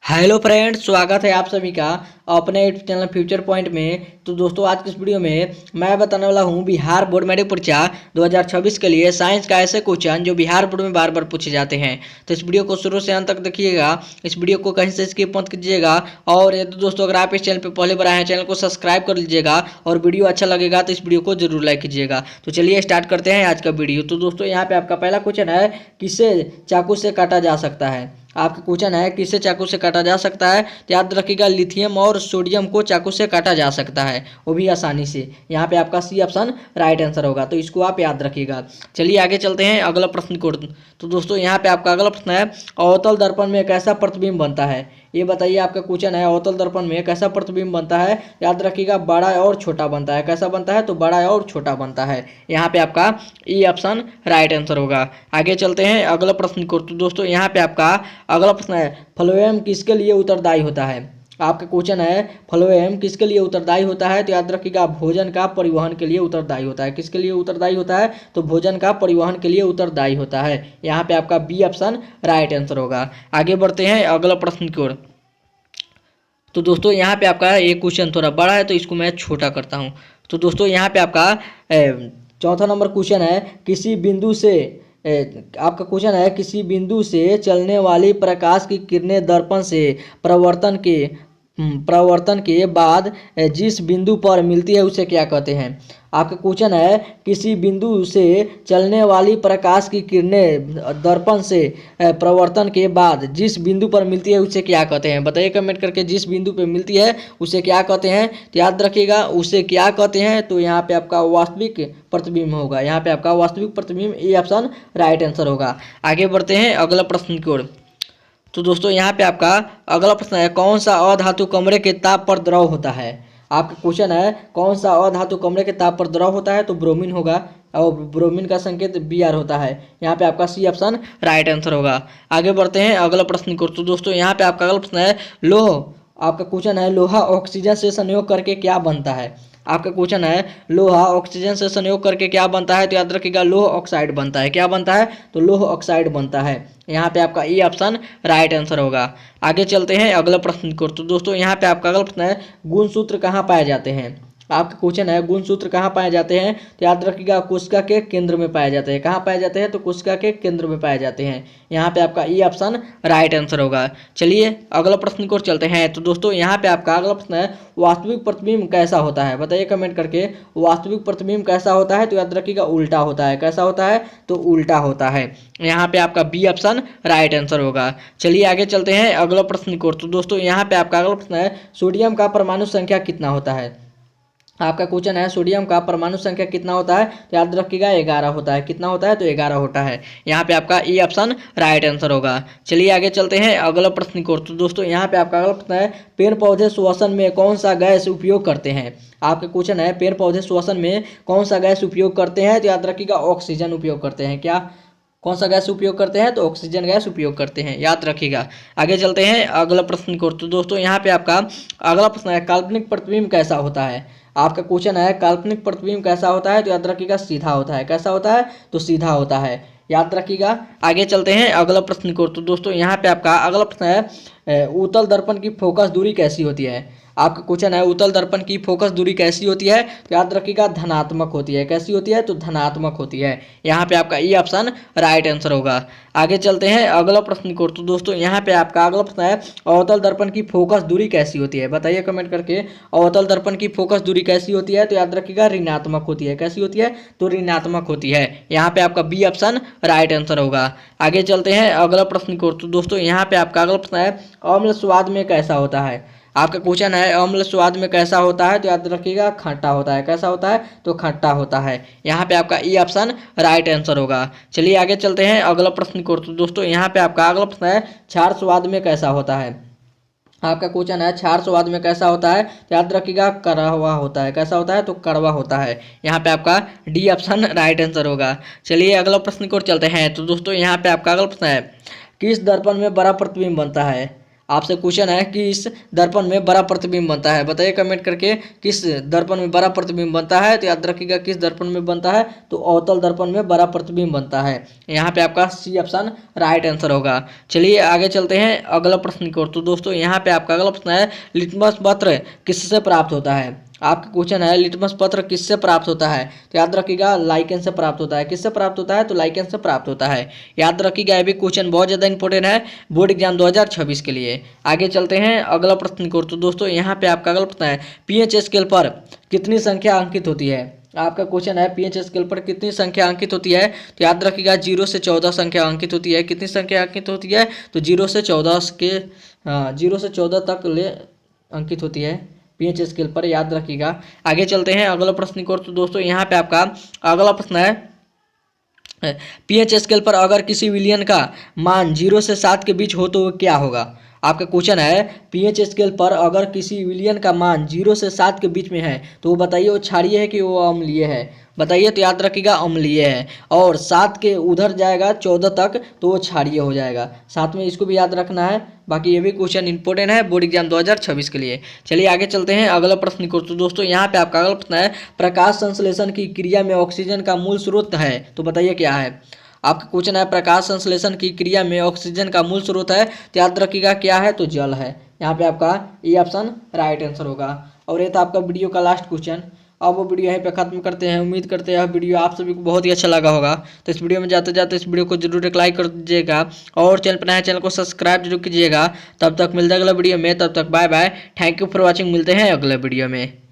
Hello friends, स्वागत है आप सभी का अपने यूट्यूब चैनल फ्यूचर पॉइंट में। तो दोस्तों, आज की इस वीडियो में मैं बताने वाला हूं बिहार बोर्ड मैट्रिक परीक्षा 2026 के लिए साइंस का ऐसे क्वेश्चन जो बिहार बोर्ड में बार बार पूछे जाते हैं। तो इस वीडियो को शुरू से अंत तक देखिएगा, इस वीडियो को कहीं से स्किप मत कीजिएगा। और ये तो दोस्तों, अगर आप इस चैनल पर पहले बार आए हैं, चैनल को सब्सक्राइब कर लीजिएगा और वीडियो अच्छा लगेगा तो इस वीडियो को जरूर लाइक कीजिएगा। तो चलिए स्टार्ट करते हैं आज का वीडियो। तो दोस्तों, यहाँ पे आपका पहला क्वेश्चन है, किसे चाकू से काटा जा सकता है। आपका क्वेश्चन है, किसे चाकू से काटा जा सकता है। तो याद रखिएगा, लिथियम और सोडियम को चाकू से काटा जा सकता है, वो भी आसानी से। यहाँ पे आपका सी ऑप्शन राइट आंसर होगा, तो इसको आप याद रखिएगा। चलिए आगे चलते हैं अगला प्रश्न को। तो दोस्तों, यहाँ पे आपका अगला प्रश्न है, अवतल दर्पण में कैसा प्रतिबिंब बनता है। ये बताइए, आपका क्वेश्चन है, अवतल दर्पण में कैसा प्रतिबिंब बनता है। याद रखिएगा, बड़ा और छोटा बनता है। कैसा बनता है, तो बड़ा और छोटा बनता है। यहाँ पे आपका ई ऑप्शन राइट आंसर होगा। आगे चलते हैं अगला प्रश्न को। तो दोस्तों, यहाँ पे आपका अगला प्रश्न है, फ्लोएम किसके लिए उत्तरदायी होता है। आपका क्वेश्चन है, फ्लोएम किसके लिए उत्तरदायी होता है। तो याद रखिएगा, भोजन का परिवहन के लिए उत्तरदायी होता है। किसके लिए उत्तरदायी होता है, तो भोजन का परिवहन के लिए उत्तरदायी होता है। यहाँ पे आपका बी ऑप्शन राइट आंसर होगा। आगे बढ़ते हैं अगला प्रश्न की ओर। तो दोस्तों, यहाँ पे आपका एक क्वेश्चन थोड़ा बड़ा है, तो इसको मैं छोटा करता हूँ। तो दोस्तों, यहाँ पे आपका चौथा नंबर क्वेश्चन है, किसी बिंदु से आपका क्वेश्चन है, किसी बिंदु से चलने वाली प्रकाश की किरणें दर्पण से प्रवर्तन के बाद जिस बिंदु पर मिलती है उसे क्या कहते हैं। आपका क्वेश्चन है, किसी बिंदु से चलने वाली प्रकाश की किरणें दर्पण से प्रवर्तन के बाद जिस बिंदु पर मिलती है उसे क्या कहते हैं। बताइए कमेंट करके, जिस बिंदु पर मिलती है उसे क्या कहते हैं। तो याद रखिएगा, उसे क्या कहते हैं, तो यहाँ पे आपका वास्तविक प्रतिबिंब होगा। यहाँ पे आपका वास्तविक प्रतिबिंब, ये ऑप्शन राइट आंसर होगा। आगे बढ़ते हैं अगला प्रश्न की ओर। तो दोस्तों, यहाँ पे आपका अगला प्रश्न है, कौन सा अधातु कमरे के ताप पर द्रव होता है। आपका क्वेश्चन है, कौन सा अधातु कमरे के ताप पर द्रव होता है, तो ब्रोमीन होगा, और ब्रोमीन का संकेत Br होता है। यहाँ पे आपका सी ऑप्शन राइट आंसर होगा। आगे बढ़ते हैं अगला प्रश्न को। तो दोस्तों, यहाँ पे आपका अगला प्रश्न है, आपका क्वेश्चन है, लोहा ऑक्सीजन से संयोग करके क्या बनता है। आपका क्वेश्चन है, लोहा ऑक्सीजन से संयोग करके क्या बनता है। तो याद रखिएगा, लोह ऑक्साइड बनता है। क्या बनता है, तो लोह ऑक्साइड बनता है। यहाँ पे आपका ई ऑप्शन राइट आंसर होगा। आगे चलते हैं अगला प्रश्न को। तो दोस्तों, यहाँ पे आपका अगला प्रश्न है, गुणसूत्र कहाँ पाए जाते हैं। आपका क्वेश्चन है, गुणसूत्र कहाँ पाए जाते हैं। तो याद रखिएगा, कोशिका के केंद्र में पाए जाते हैं। कहाँ पाए जाते हैं, तो कोशिका के केंद्र में पाए जाते हैं। यहाँ पे आपका ई ऑप्शन राइट आंसर होगा। चलिए अगला प्रश्न को चलते हैं। तो दोस्तों, यहाँ पे आपका अगला प्रश्न है, वास्तविक प्रतिबिंब कैसा होता है। बताइए कमेंट करके, वास्तविक प्रतिबिंब कैसा होता है। तो याद रखिएगा, उल्टा होता है। कैसा होता है, तो उल्टा होता है। यहाँ पे आपका बी ऑप्शन राइट आंसर होगा। चलिए आगे चलते हैं अगला प्रश्न को। तो दोस्तों, यहाँ पे आपका अगला प्रश्न है, सोडियम का परमाणु संख्या कितना होता है। आपका क्वेश्चन है, सोडियम का परमाणु संख्या कितना होता है। तो याद रखिएगा, 11 होता है। कितना होता है, तो 11 होता है। यहाँ पे आपका ई ऑप्शन राइट आंसर होगा। चलिए आगे चलते हैं अगला प्रश्न को। तो दोस्तों, यहाँ पे आपका अगला प्रश्न है, पेड़ पौधे श्वसन में कौन सा गैस उपयोग करते हैं। आपका क्वेश्चन है, पेड़ पौधे श्वसन में कौन सा गैस उपयोग करते हैं। तो याद रखिएगा, ऑक्सीजन उपयोग करते हैं। क्या, कौन सा गैस उपयोग करते हैं, तो ऑक्सीजन गैस उपयोग करते हैं। याद रखिएगा। आगे चलते हैं अगला प्रश्न को। तो दोस्तों, यहाँ पे आपका अगला प्रश्न है, काल्पनिक प्रतिबिंब कैसा होता है। आपका क्वेश्चन है, काल्पनिक प्रतिबिंब कैसा होता है। तो याद रखिएगा, सीधा होता है। कैसा होता है, तो सीधा होता है। याद रखिएगा। आगे चलते हैं अगला प्रश्न को। तो दोस्तों, यहाँ पे आपका अगला प्रश्न है, उत्तल दर्पण की फोकस दूरी कैसी होती है। आपका क्वेश्चन है, उत्तल दर्पण की फोकस दूरी कैसी होती है। तो याद रखिएगा, धनात्मक होती है। कैसी होती है, तो धनात्मक होती है। यहाँ पे आपका ई ऑप्शन राइट आंसर होगा। आगे चलते हैं अगला प्रश्न को। तो दोस्तों, यहाँ पे आपका अगला प्रश्न है, अवतल दर्पण की फोकस दूरी कैसी होती है। बताइए कमेंट करके, अवतल दर्पण की फोकस दूरी कैसी होती है। तो याद रखिएगा, ऋणात्मक होती है। कैसी होती है, तो ऋणात्मक होती है। यहाँ पे आपका बी ऑप्शन राइट आंसर होगा। आगे चलते हैं अगला प्रश्न को। तो दोस्तों, यहाँ पे आपका अगला प्रश्न है, अम्ल स्वाद में कैसा होता है। आपका क्वेश्चन है, अम्ल स्वाद में कैसा होता है। तो याद रखिएगा, खट्टा होता है। कैसा होता है, तो खट्टा होता है। यहाँ पे आपका ई ऑप्शन राइट आंसर होगा। चलिए आगे चलते हैं अगला प्रश्न को। तो दोस्तों, यहाँ पे आपका अगला प्रश्न है, क्षार स्वाद में कैसा होता है। आपका क्वेश्चन है, क्षार स्वाद में कैसा होता है। तो याद रखिएगा, कड़वा होता है। कैसा होता है, तो कड़वा होता है। यहाँ पे आपका डी ऑप्शन राइट आंसर होगा। चलिए अगला प्रश्न को चलते हैं। तो दोस्तों, यहाँ पे आपका अगला प्रश्न है, किस दर्पण में बड़ा प्रतिबिंब बनता है। आपसे क्वेश्चन है कि इस दर्पण में बड़ा प्रतिबिंब बनता है, बताइए कमेंट करके किस दर्पण में बड़ा प्रतिबिंब बनता है। तो याद रखिएगा किस दर्पण में बनता है, तो अवतल दर्पण में बड़ा प्रतिबिंब बनता है। यहाँ पे आपका सी ऑप्शन राइट आंसर होगा। चलिए आगे चलते हैं अगला प्रश्न की ओर। तो दोस्तों यहाँ पे आपका अगला प्रश्न है, लिटमस पत्र किससे प्राप्त होता है। आपका क्वेश्चन है लिटमस पत्र किससे प्राप्त होता है। तो याद रखिएगा लाइकेन से प्राप्त होता है। किससे प्राप्त होता है, तो लाइकेन से प्राप्त होता है। याद रखिएगा ये भी क्वेश्चन बहुत ज़्यादा इंपॉर्टेंट है बोर्ड एग्जाम 2026 के लिए। आगे चलते हैं अगला प्रश्न की ओर। तो दोस्तों यहाँ पे आपका अगला प्रश्न है, पीएच स्केल पर कितनी संख्या अंकित होती है। आपका क्वेश्चन है पीएच स्केल पर कितनी संख्या अंकित होती है। तो याद रखिएगा 0 से 14 संख्या अंकित होती है। कितनी संख्या अंकित होती है, तो 0 से 14 तक ले अंकित होती है पीएच स्केल पर, याद रखिएगा। आगे चलते हैं अगला प्रश्न की ओर। तो दोस्तों यहाँ पे आपका अगला प्रश्न है, पीएच स्केल पर अगर किसी विलियन का मान 0 से 7 के बीच हो तो वो क्या होगा। आपका क्वेश्चन है पीएच स्केल पर अगर किसी विलियन का मान 0 से 7 के बीच में है तो वो बताइए वो क्षारीय है कि वो अम्लीय है। बताइए, तो याद रखिएगा अम्लीय है। और 7 के उधर जाएगा 14 तक तो वो क्षारीय हो जाएगा। साथ में इसको भी याद रखना है। बाकी ये भी क्वेश्चन इंपॉर्टेंट है बोर्ड एग्जाम 2026 के लिए। चलिए आगे चलते हैं अगला प्रश्न को। तो दोस्तों यहाँ पे आपका अगला प्रश्न है, प्रकाश संश्लेषण की क्रिया में ऑक्सीजन का मूल स्रोत है, तो बताइए क्या है। आपका क्वेश्चन है प्रकाश संश्लेषण की क्रिया में ऑक्सीजन का मूल स्रोत है, तो याद रखिएगा क्या है, तो जल है। यहाँ पे आपका ये ऑप्शन राइट आंसर होगा। और ये था आपका वीडियो का लास्ट क्वेश्चन। अब वो वीडियो यहीं पे खत्म करते हैं। उम्मीद करते हैं यह वीडियो आप सभी को बहुत ही अच्छा लगा होगा। तो इस वीडियो में जाते जाते इस वीडियो को जरूर एक लाइक कर दीजिएगा और चैनल पर नया चैनल को सब्सक्राइब जरूर कीजिएगा। तब तक मिलते हैं अगला वीडियो में, तब तक bye bye, thank you for watching. मिलते हैं अगले वीडियो में।